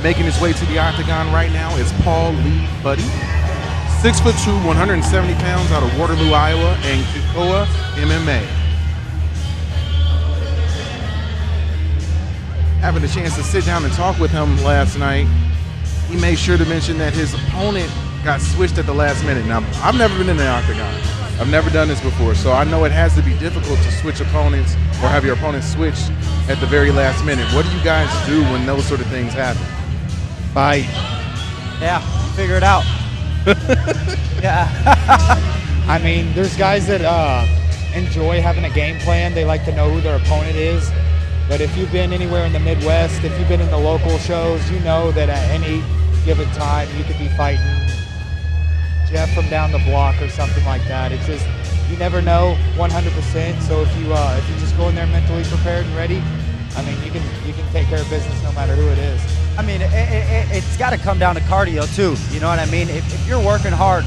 Making his way to the octagon right now is Paulee Budde, 6'2", 170 pounds, out of Waterloo, Iowa, and Kikoa MMA. Having a chance to sit down and talk with him last night, he made sure to mention that his opponent got switched at the last minute. Now, I've never been in the octagon. I've never done this before, so I know it has to be difficult to switch opponents or have your opponent switch at the very last minute. What do you guys do when those sort of things happen? Fight. Yeah, figure it out. Yeah. I mean, there's guys that enjoy having a game plan. They like to know who their opponent is. But if you've been anywhere in the Midwest, if you've been in the local shows, you know that at any given time you could be fighting Jeff from down the block or something like that. It's just, you never know 100%. So if you just go in there mentally prepared and ready, I mean, you can take care of business no matter who it is. I mean, it's got to come down to cardio too. You know what I mean? If you're working hard,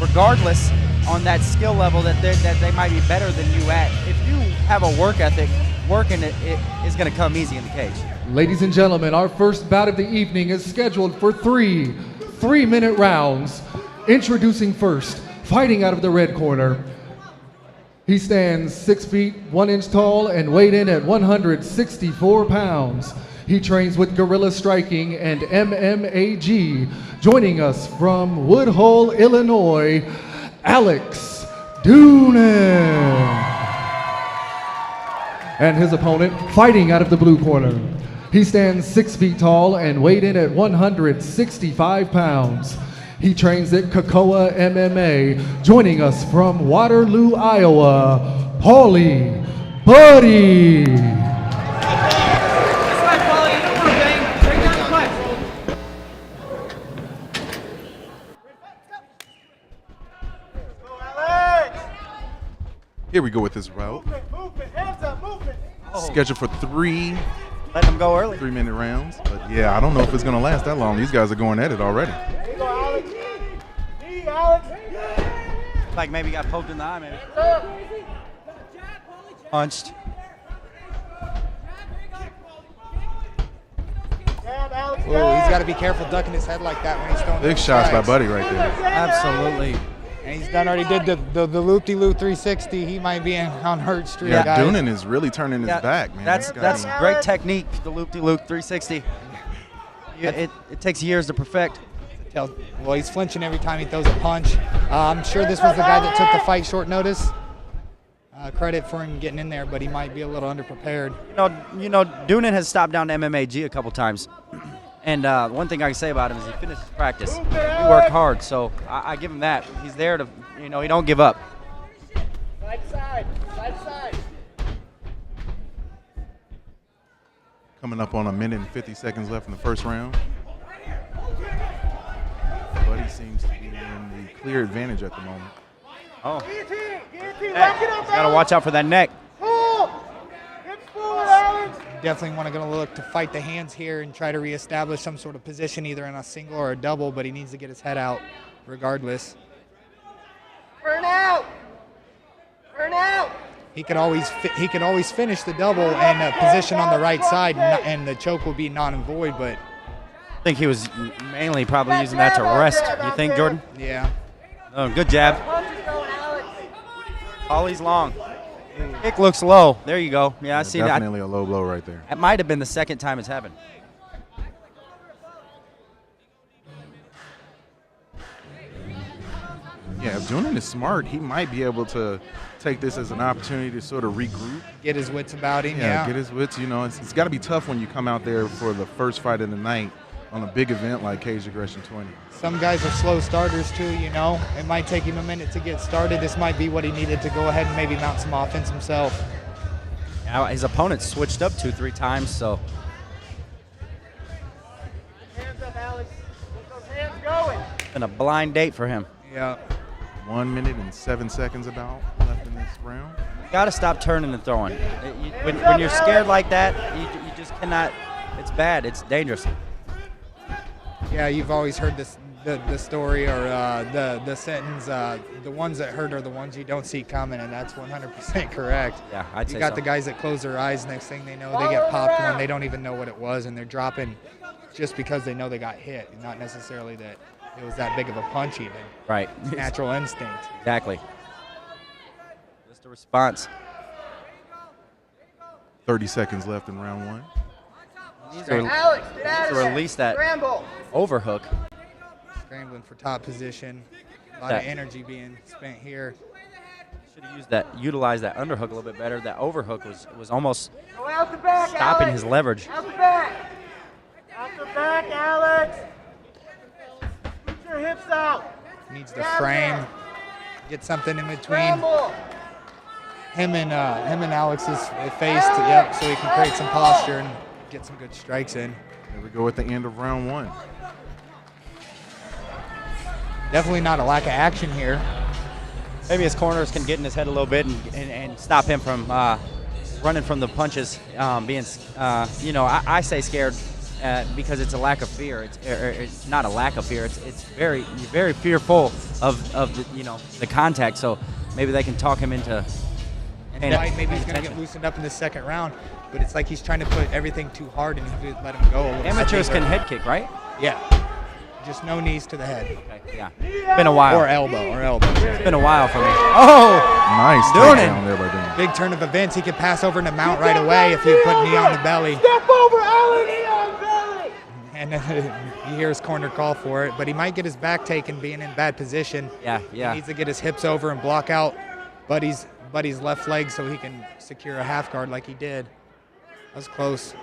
regardless on that skill level that they might be better than you at, if you have a work ethic, working it is going to come easy in the cage. Ladies and gentlemen, our first bout of the evening is scheduled for three 3-minute rounds. Introducing first, fighting out of the red corner. He stands 6 feet 1 inch tall and weighed in at 164 pounds. He trains with Guerrilla Striking and MMAG. Joining us from Woodhull, Illinois, Alex Doonan. And his opponent, fighting out of the blue corner. He stands 6 feet tall and weighed in at 165 pounds. He trains at Kikoa MMA. Joining us from Waterloo, Iowa, Paulee Budde. Here we go with this route. Scheduled for three Let them go early. 3-minute rounds. But yeah, I don't know if it's going to last that long. These guys are going at it already. Like maybe got poked in the eye, maybe. Punched. Whoa, he's got to be careful ducking his head like that when he's throwing Big those shots by strikes. Budde right there. Absolutely. And he's done already did the loop-de-loop 360. He might be on Hurt Street, Yeah, guys. Doonan is really turning his back, man. That's This guy- great technique, the loop-de-loop 360. It takes years to perfect. Well, he's flinching every time he throws a punch. I'm sure this was the guy that took the fight short notice. Credit for him getting in there, but he might be a little underprepared. You know, Doonan has stopped down to MMAG a couple times. And one thing I can say about him is he finishes practice. He worked hard, so I give him that. He's there to, he don't give up. Side. Coming up on 1 minute and 50 seconds left in the first round. Budde seems to be in the clear advantage at the moment. Oh. He's got to watch out for that neck. Definitely going to look to fight the hands here and try to reestablish some sort of position, either in a single or a double, but he needs to get his head out regardless. Burn out! He could always finish the double and position on the right side, and the choke will be non and void, but I think he was mainly probably using that to rest. You think, Jordan? yeah. Oh, good jab. Paulie's long. Kick looks low. There you go. Yeah, I see that. Definitely a low blow right there. That might have been the second time it's happened. Yeah, if Doonan is smart, he might be able to take this as an opportunity to sort of regroup. Get his wits about him, Yeah, get his wits. It's got to be tough when you come out there for the first fight of the night on a big event like Cage Aggression 20. Some guys are slow starters too, It might take him a minute to get started. This might be what he needed to go ahead and maybe mount some offense himself. Yeah, his opponent switched up 2-3 times, so. Hands up, Alex. Get those hands going. Been a blind date for him. Yeah. 1 minute and 7 seconds about left in this round. You got to stop turning and throwing. When you're scared like that, you just cannot. It's bad. It's dangerous. Yeah, you've always heard the story or the sentence, the ones that hurt are the ones you don't see coming, and that's 100% correct. Yeah, I'd say You got so. the guys that close their eyes, next thing they know, they get popped one, they don't even know what it was, and they're dropping just because they know they got hit, not necessarily that it was that big of a punch even. Right. It's natural instinct. Exactly. Just a response. 30 seconds left in round 1. Needs to Alex, get out of there. release that Scramble. overhook. Scrambling for top position. A lot That- of energy being spent here. Should have utilized that underhook a little bit better. That overhook was almost Go out the back, stopping Alex. his leverage. Out the back. Out the back, Alex. Put your hips out. Needs to frame. Get something in between Scramble. him and Alex's face, yep, so he can create some posture and get some good strikes in. There we go at the end of round 1. Definitely not a lack of action here. Maybe his corners can get in his head a little bit and stop him from running from the punches. I say scared because it's a lack of fear. It's not a lack of fear. It's very fearful of the contact. So maybe they can talk him into. Maybe he's going to get loosened up in the second round, but it's like he's trying to put everything too hard and he let him go a little. Amateurs can bit. head kick, right? Yeah. Just no knees to the head. Okay, yeah. Been a while. Or elbow. It's been a while for me. Oh! Nice Doonan. takedown there by Doonan. Big turn of events. He could pass over into mount right away if you put knee on the belly. Step over, Alex. Knee on belly. And he hears corner call for it, but he might get his back taken being in bad position. Yeah. He needs to get his hips over and block out Buddy's left leg so he can secure a half guard like he did. That was close.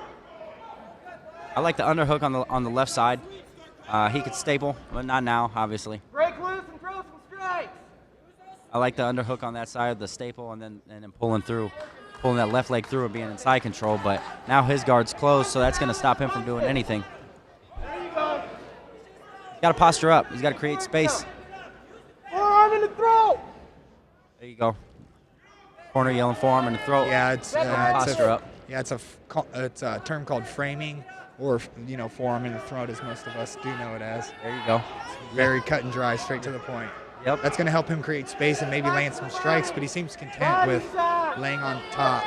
I like the underhook on the left side. He could staple, but not now, obviously. Break loose and throw some strikes. I like the underhook on that side, the staple, and then pulling that left leg through and being in side control. But now his guard's closed, so that's going to stop him from doing anything. There you go. He's got to posture up. He's got to create space. Forearm in the throat. There you go. Corner yelling forearm in the throat. Yeah, it's posture up. Yeah, it's a term called framing, or forearm in the throat, as most of us do know it as. There you go. Very cut and dry, straight to the point. Yep. That's going to help him create space and maybe land some strikes, but he seems content with laying on top.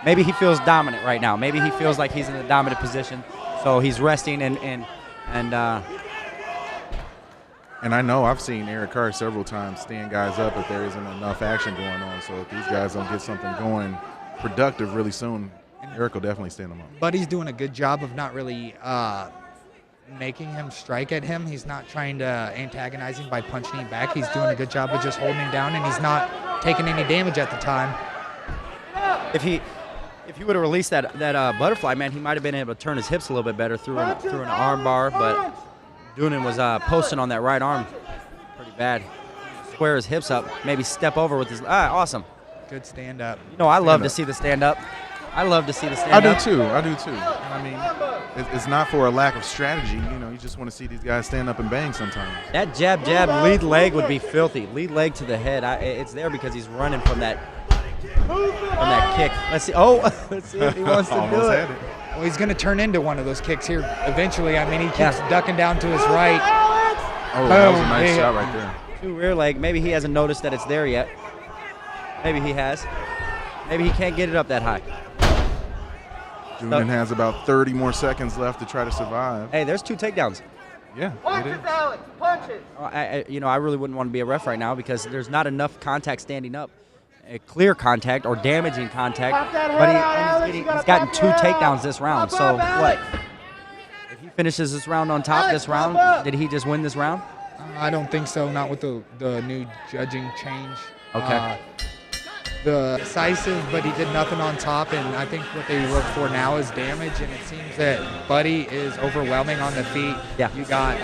Maybe he feels dominant right now. Maybe he feels like he's in a dominant position, so he's resting and I know I've seen Eric Carr several times stand guys up if there isn't enough action going on. So if these guys don't get something going productive really soon, Eric will definitely stand them up. Buddy's doing a good job of not really making him strike at him. He's not trying to antagonize him by punching him back. He's doing a good job of just holding him down, and he's not taking any damage at the time. if he would have released that butterfly, man, he might have been able to turn his hips a little bit better through an arm bar, but Doonan was posting on that right arm pretty bad. Square his hips up, maybe step over with his awesome. Good stand up. I love to see the stand up. I love to see the stand up. I do too. I mean, it's not for a lack of strategy. You just want to see these guys stand up and bang sometimes. That jab, lead leg would be filthy. Lead leg to the head. It's there because he's running from that kick. Let's see. Oh, let's see if he wants to do Almost it. had it. Well, he's going to turn into one of those kicks here eventually. I mean, he keeps ducking down to his right. Oh, that was a Boom. nice Yeah. shot right there. To rear leg. Maybe he hasn't noticed that it's there yet. Maybe he has. Maybe he can't get it up that high. Doonan has about 30 more seconds left to try to survive. Hey, there's 2 takedowns. Yeah, it Punches, is. Alex. Punches. I really wouldn't want to be a ref right now because there's not enough contact standing up. Clear contact or damaging contact. Pop that But head out, Alex. You he's gotta gotten pop 2 your head takedowns out. this round. Pop So up, Alex. what? If he finishes this round on top, Alex, this pop round, up. did he just win this round? I don't think so, not with the new judging change. Okay. The decisive, but he did nothing on top, and I think what they look for now is damage, and it seems that Buddy is overwhelming on the feet. Yeah. You got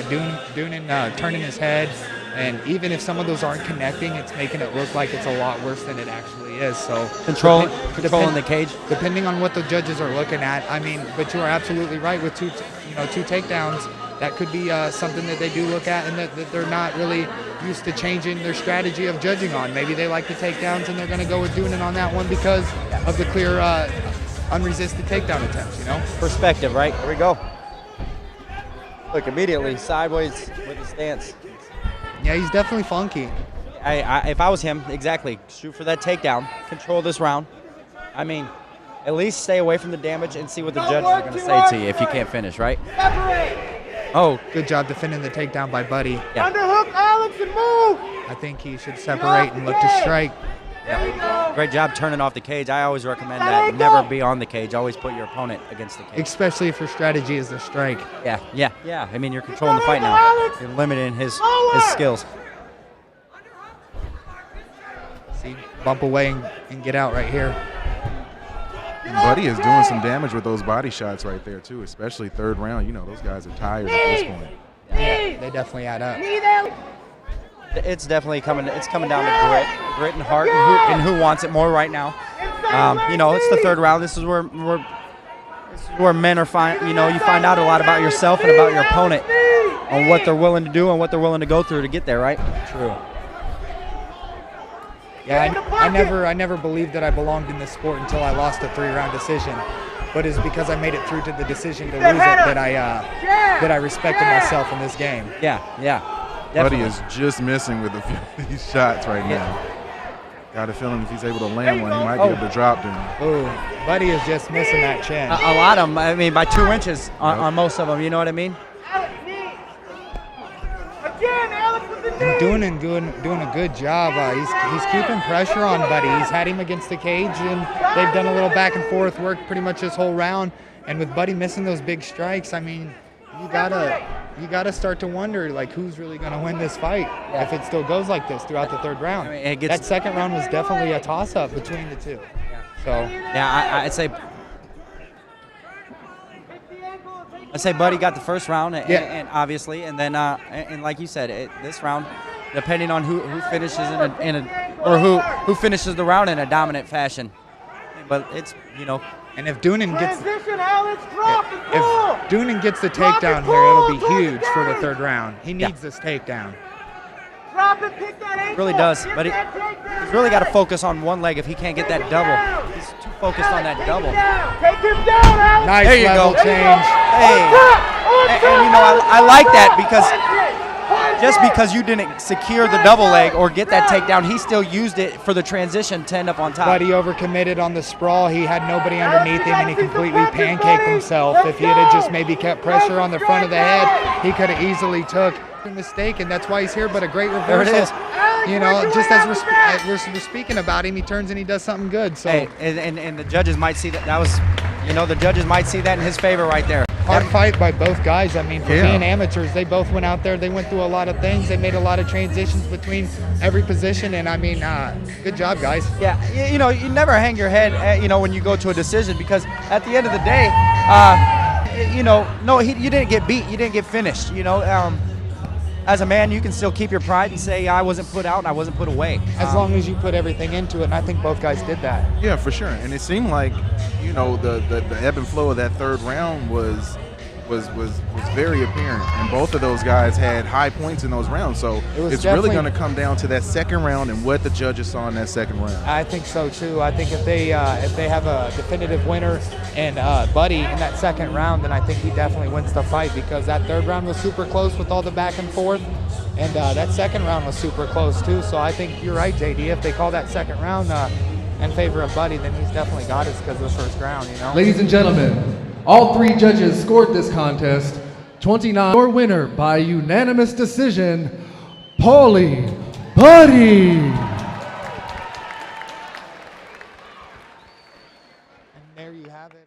Doonan turning his head, and even if some of those aren't connecting, it's making it look like it's a lot worse than it actually is. So Controlling depend- the cage. depending on what the judges are looking at. I mean, but you are absolutely right with two takedowns. That could be something that they do look at, and that they're not really used to changing their strategy of judging on. Maybe they like the takedowns, and they're going to go with Doonan on that one because of the clear, unresisted takedown attempts. Perspective, right? Here we go. Look, immediately sideways with the stance. Yeah, he's definitely funky. If I was him, exactly, shoot for that takedown, control this round. I mean, at least stay away from the damage and see what the judges are going to say to you if you can't finish, right? Oh, good job defending the takedown by Budde. Yeah. Underhook Alex and move. I think he should separate and look to strike. Great job turning off the cage. I always recommend that. Never be on the cage. Always put your opponent against the cage. Especially if your strategy is the strike. Yeah. I mean, you're controlling the fight now. You're limiting his skills. See, bump away and get out right here. Budde is doing some damage with those body shots right there too, especially third round. You know, those guys are tired at this point. Yeah, they definitely add up. It's definitely coming. It's coming down to grit and heart, and who wants it more right now. You know, it's the third round. This is where men are you find out a lot about yourself and about your opponent, on what they're willing to do and what they're willing to go through to get there. Right? True. Yeah, I never believed that I belonged in this sport until I lost a 3-round decision. But it's because I made it through to the decision to lose it that I respected myself in this game. Yeah. Budde is just missing with a few of these shots right now. Got a feeling if he's able to land one, he might be able to drop them. Ooh, Budde is just missing that chin. A lot of them. I mean, by 2 inches on most of them. You know what I mean? And Doonan doing a good job. He's keeping pressure on Budde. He's had him against the cage, and they've done a little back and forth work pretty much this whole round. And with Budde missing those big strikes, I mean, you gotta start to wonder, like, who's really gonna win this fight if it still goes like this throughout the third round. I mean, that second round was definitely a toss-up between the two. So I'd say Budde got the first round, and obviously, and then and like you said, this round, depending on who finishes who finishes the round in a dominant fashion. But it's, you know. And if Doonan gets the Drop takedown it, here, it'll be pull, huge for the Budde. third round. He needs this takedown. Drop it, pick that ankle. Really does, Get but that takedown. he's really got to focus on one leg if he can't get that double. He's too focused on that double. Take him down, Alex. Nice There you level go. change. Hey, and you know, I like that because just because you didn't secure the double leg or get that takedown, he still used it for the transition to end up on top. Budde overcommitted on the sprawl. He had nobody underneath him, and he completely pancaked himself. If he had just maybe kept pressure on the front of the head, he could have easily took a mistake, and that's why he's here. But a great reversal. There it is. You know, just as we're speaking about him, he turns and he does something good. So Hey, and the judges might see that. That was, you know, the judges might see that in his favor right there. hard fight by both guys. I mean, for Yeah. being amateurs, they both went out there. They went through a lot of things. They made a lot of transitions between every position. And I mean, good job, guys. Yeah, you know, you never hang your head, you know, when you go to a decision, because at the end of the day, you know, no, you didn't get beat. You didn't get finished. You know, as a man, you can still keep your pride and say, I wasn't put out and I wasn't put away. As long as you put everything into it, and I think both guys did that. Yeah, for sure. And it seemed like, you know, the ebb and flow of that third round was very apparent, and both of those guys had high points in those rounds. So it's really going to come down to that second round and what the judges saw in that second round. I think so too. I think if they have a definitive winner and Budde in that second round, then I think he definitely wins the fight, because that third round was super close with all the back and forth, and that second round was super close too. So I think you're right, JD. If they call that second round in favor of Budde, then he's definitely got it because of the first round. You know. Ladies and gentlemen, all three judges scored this contest 29. Your winner by unanimous decision, Paulee Budde. And there you have it.